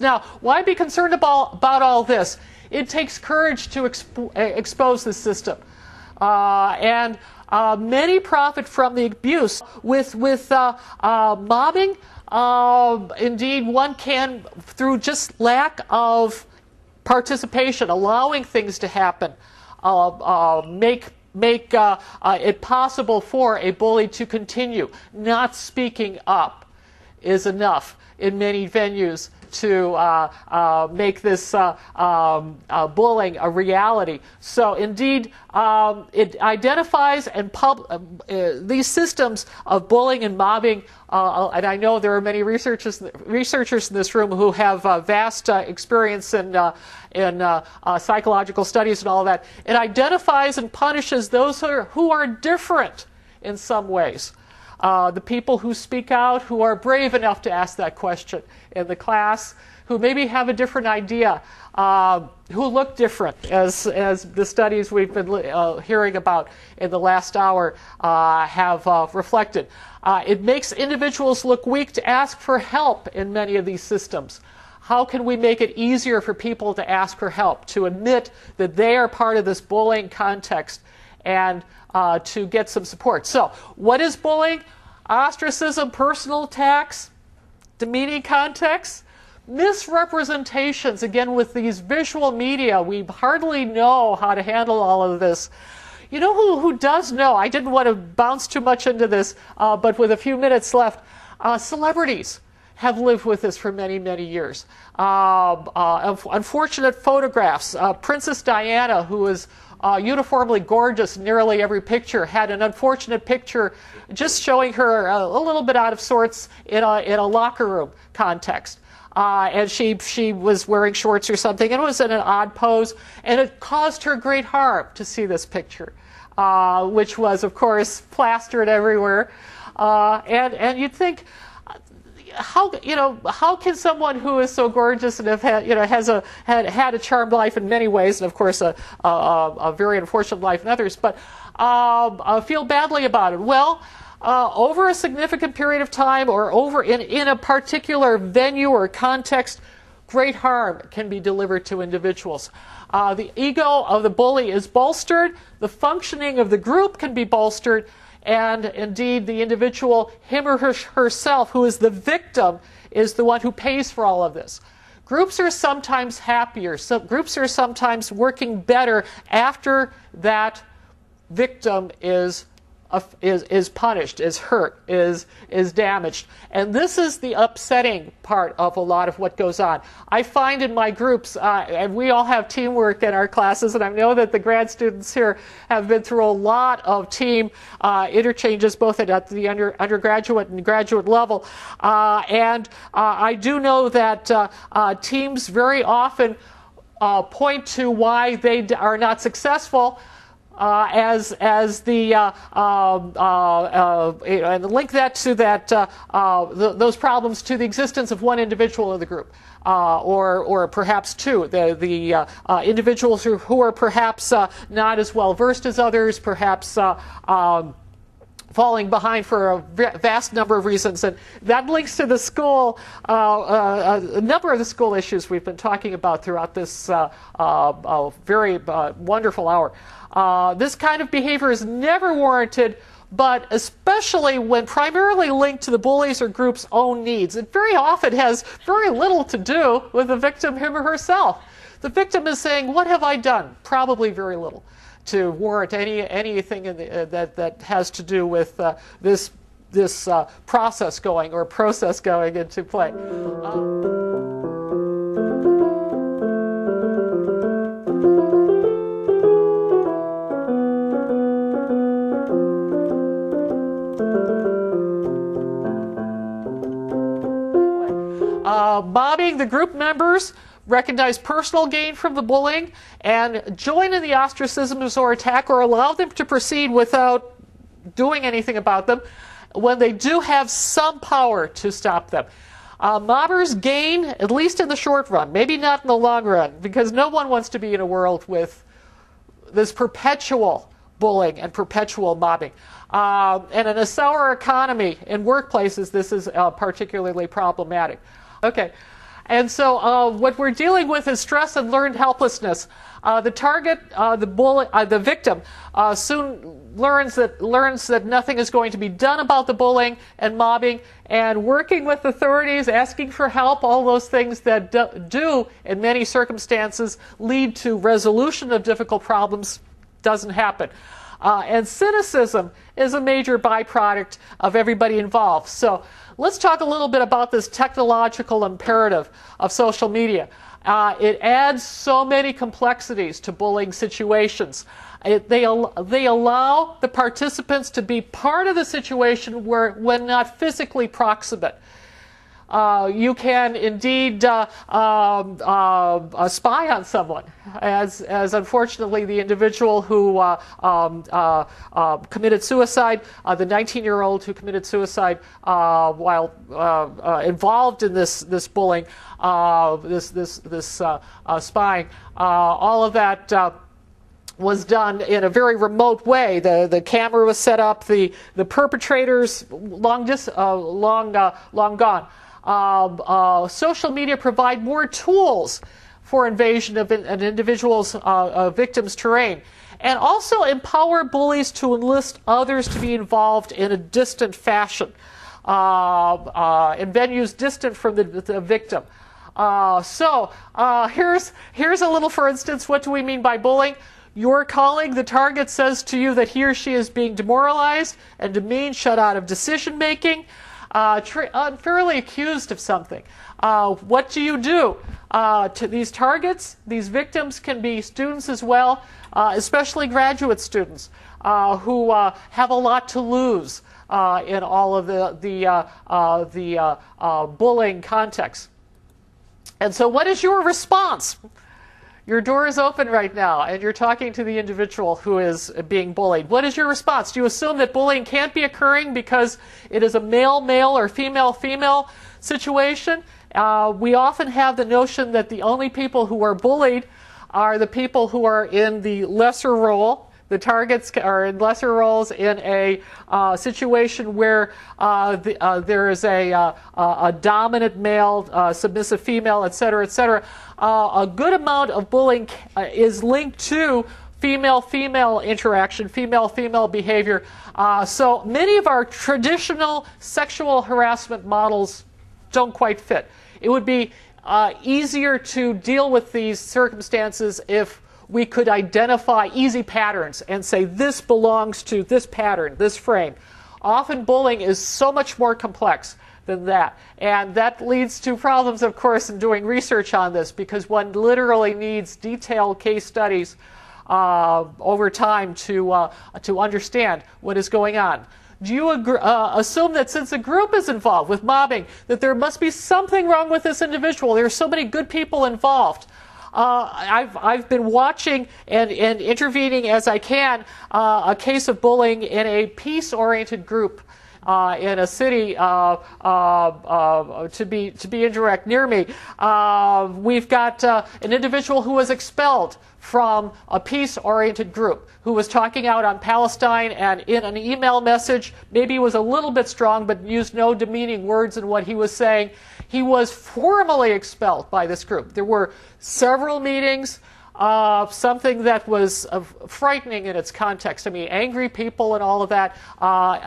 Now, why be concerned about all this? It takes courage to expose the system. And many profit from the abuse. With mobbing, indeed, one can, through just lack of participation, allowing things to happen, make it possible for a bully to continue. Not speaking up is enough in many venues to make this bullying a reality. So indeed, it identifies and these systems of bullying and mobbing, and I know there are many researchers in this room who have vast experience in psychological studies and all of that. It identifies and punishes those who are different in some ways. The people who speak out, who are brave enough to ask that question in the class, who maybe have a different idea, who look different, as the studies we've been hearing about in the last hour have reflected. It makes individuals look weak to ask for help in many of these systems. How can we make it easier for people to ask for help, to admit that they are part of this bullying context, and to get some support? So, what is bullying? Ostracism, personal attacks, demeaning contexts, misrepresentations. Again, with these visual media, we hardly know how to handle all of this. You know who does know? I didn't want to bounce too much into this, but with a few minutes left, celebrities have lived with this for many, many years. Unfortunate photographs. Princess Diana, who was uniformly gorgeous in nearly every picture, had an unfortunate picture just showing her a little bit out of sorts in a locker room context. And she was wearing shorts or something, and it was in an odd pose, and it caused her great harm to see this picture, which was, of course, plastered everywhere. And you'd think, how can someone who is so gorgeous and have had, had a charmed life in many ways, and of course a very unfortunate life in others, but feel badly about it? Well, over a significant period of time, or over in a particular venue or context, great harm can be delivered to individuals. The ego of the bully is bolstered. The functioning of the group can be bolstered. And indeed, the individual, him or herself, who is the victim, is the one who pays for all of this. Groups are sometimes happier. Groups are sometimes working better after that victim is punished, is hurt, is damaged. And this is the upsetting part of a lot of what goes on. I find in my groups, and we all have teamwork in our classes, and I know that the grad students here have been through a lot of team interchanges, both at the undergraduate and graduate level. And I do know that teams very often point to why they are not successful, as the and link that to those problems to the existence of one individual in the group, or perhaps two. The individuals who are perhaps not as well versed as others, perhaps falling behind for a vast number of reasons. And that links to the school, a number of the school issues we've been talking about throughout this very wonderful hour. This kind of behavior is never warranted, but especially when primarily linked to the bully's or group's own needs. It very often has very little to do with the victim, him or herself. The victim is saying, what have I done? Probably very little to warrant anything that has to do with this process going into play. Mobbing, the group members recognize personal gain from the bullying and join in the ostracism or attack, or allow them to proceed without doing anything about them when they do have some power to stop them. Mobbers gain, at least in the short run, maybe not in the long run, because no one wants to be in a world with this perpetual bullying and perpetual mobbing. And in a sour economy in workplaces, this is particularly problematic. Okay. And so what we're dealing with is stress and learned helplessness. The target, the victim, soon learns that nothing is going to be done about the bullying and mobbing, and working with authorities, asking for help, all those things that do, in many circumstances, lead to resolution of difficult problems, doesn't happen. And cynicism is a major byproduct of everybody involved. So let's talk a little bit about this technological imperative of social media. It adds so many complexities to bullying situations. They allow the participants to be part of the situation when not physically proximate. You can indeed spy on someone, as unfortunately the individual who committed suicide, the 19-year-old who committed suicide while involved in this bullying, this spying, all of that was done in a very remote way. The camera was set up. The perpetrators long gone. Social media provide more tools for invasion of an individual's victim's terrain, and also empower bullies to enlist others to be involved in a distant fashion, in venues distant from the victim. Here's a little, for instance, what do we mean by bullying? Your colleague, the target, says to you that he or she is being demoralized and demeaned, shut out of decision making, unfairly accused of something. What do you do to these targets? These victims can be students as well, especially graduate students who have a lot to lose in all of the bullying context. And so what is your response? Your door is open right now, and you're talking to the individual who is being bullied. What is your response? Do you assume that bullying can't be occurring because it is a male-male or female-female situation? We often have the notion that the only people who are bullied are the people who are in the lesser role. The targets are in lesser roles in a situation where there is a dominant male, submissive female, etc., etc. A good amount of bullying is linked to female-female interaction, female-female behavior. So many of our traditional sexual harassment models don't quite fit. It would be easier to deal with these circumstances if we could identify easy patterns and say this belongs to this pattern, this frame. Often bullying is so much more complex than that. And that leads to problems, of course, in doing research on this, because one literally needs detailed case studies over time to understand what is going on. Do you assume that since a group is involved with mobbing, that there must be something wrong with this individual? There are so many good people involved. I've been watching and intervening as I can a case of bullying in a peace-oriented group in a city, to be indirect, near me. We've got an individual who was expelled from a peace-oriented group who was talking out on Palestine, and in an email message, maybe he was a little bit strong but used no demeaning words in what he was saying. He was formally expelled by this group. There were several meetings, something that was frightening in its context. I mean, angry people and all of that.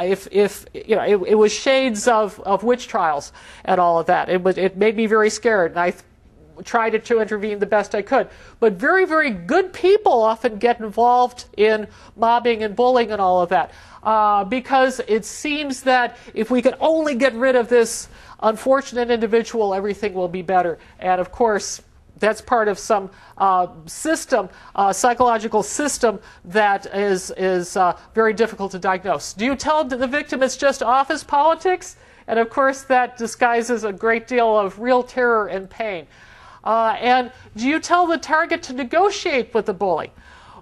It was shades of witch trials and all of that. It made me very scared, and I tried to intervene the best I could. But very, very good people often get involved in mobbing and bullying and all of that, because it seems that if we could only get rid of this unfortunate individual, everything will be better. And of course, that's part of some system, psychological system that is very difficult to diagnose. Do you tell the victim it's just office politics? And of course, that disguises a great deal of real terror and pain. And do you tell the target to negotiate with the bully,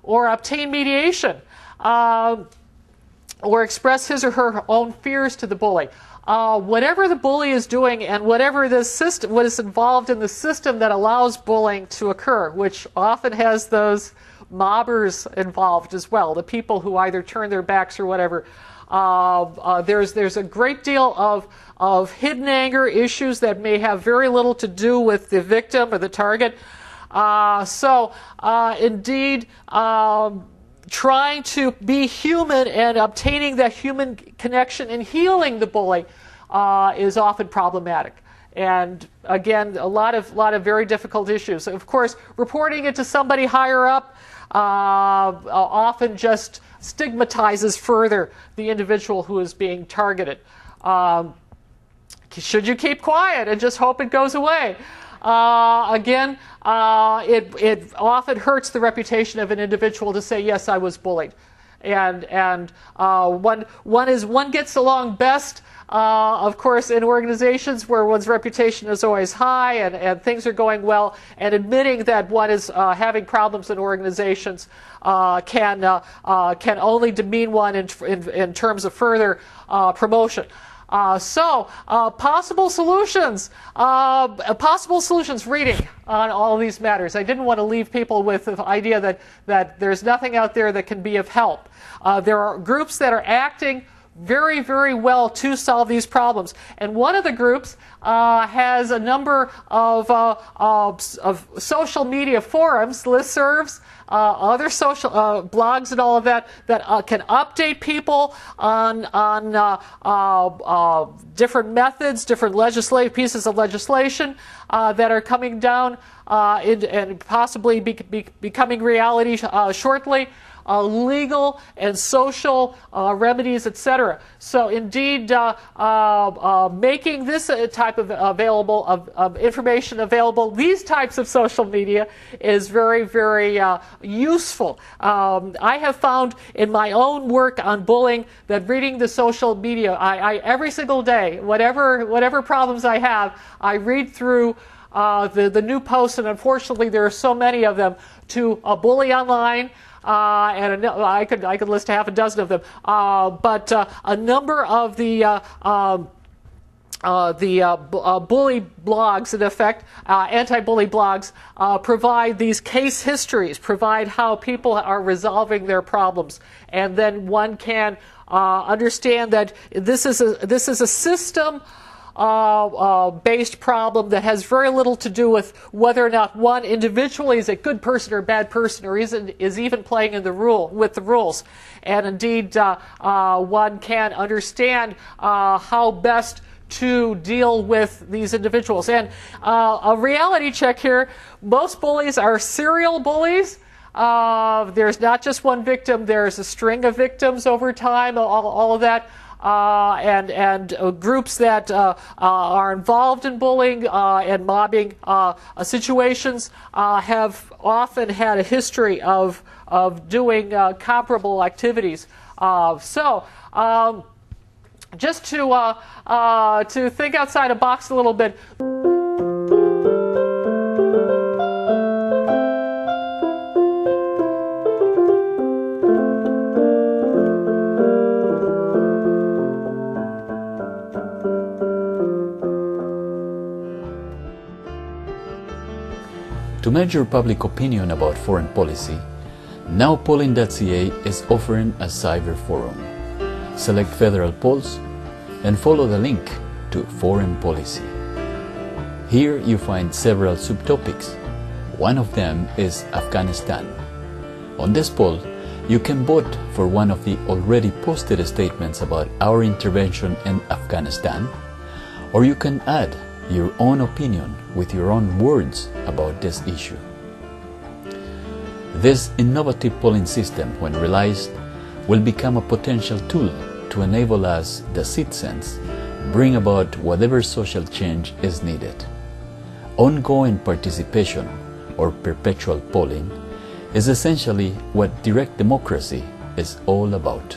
or obtain mediation, or express his or her own fears to the bully? Whatever the bully is doing, and whatever this system, what is involved in the system that allows bullying to occur, which often has those mobbers involved as well, the people who either turn their backs or whatever. There's a great deal of hidden anger, issues that may have very little to do with the victim or the target. Indeed, trying to be human and obtaining that human connection and healing the bully is often problematic. And again, a lot of very difficult issues. Of course, reporting it to somebody higher up often just stigmatizes further the individual who is being targeted. Should you keep quiet and just hope it goes away? Again, it often hurts the reputation of an individual to say, yes, I was bullied. And one gets along best, of course, in organizations where one's reputation is always high and things are going well, and admitting that one is having problems in organizations can only demean one in terms of further promotion. Possible solutions. Reading on all of these matters. I didn't want to leave people with the idea that there's nothing out there that can be of help. There are groups that are acting very, very well to solve these problems. And one of the groups has a number of social media forums, listservs, other social blogs and all of that can update people on different methods, different pieces of legislation that are coming down and possibly becoming reality shortly. Legal and social remedies, etc. So indeed, making this type of information available, these types of social media, is very, very useful. I have found in my own work on bullying that reading the social media, I every single day, whatever problems I have, I read through the new posts, and unfortunately there are so many of them, to Bully Online. And I could list half a dozen of them, but a number of the bully blogs, in effect, anti-bully blogs, provide these case histories, provide how people are resolving their problems, and then one can understand that this is a system based problem that has very little to do with whether or not one individually is a good person or a bad person, or is even playing with the rules. And indeed, one can understand how best to deal with these individuals. And a reality check here: most bullies are serial bullies. There's not just one victim; there's a string of victims over time. All of that. And groups that are involved in bullying and mobbing situations have often had a history of doing comparable activities. Just to think outside a box a little bit. To measure public opinion about foreign policy, NowPolling.ca is offering a cyber forum. Select federal polls and follow the link to foreign policy. Here you find several subtopics. One of them is Afghanistan. On this poll, you can vote for one of the already posted statements about our intervention in Afghanistan, or you can add your own opinion with your own words about this issue. This innovative polling system, when realized, will become a potential tool to enable us, the citizens, bring about whatever social change is needed. Ongoing participation, or perpetual polling, is essentially what direct democracy is all about.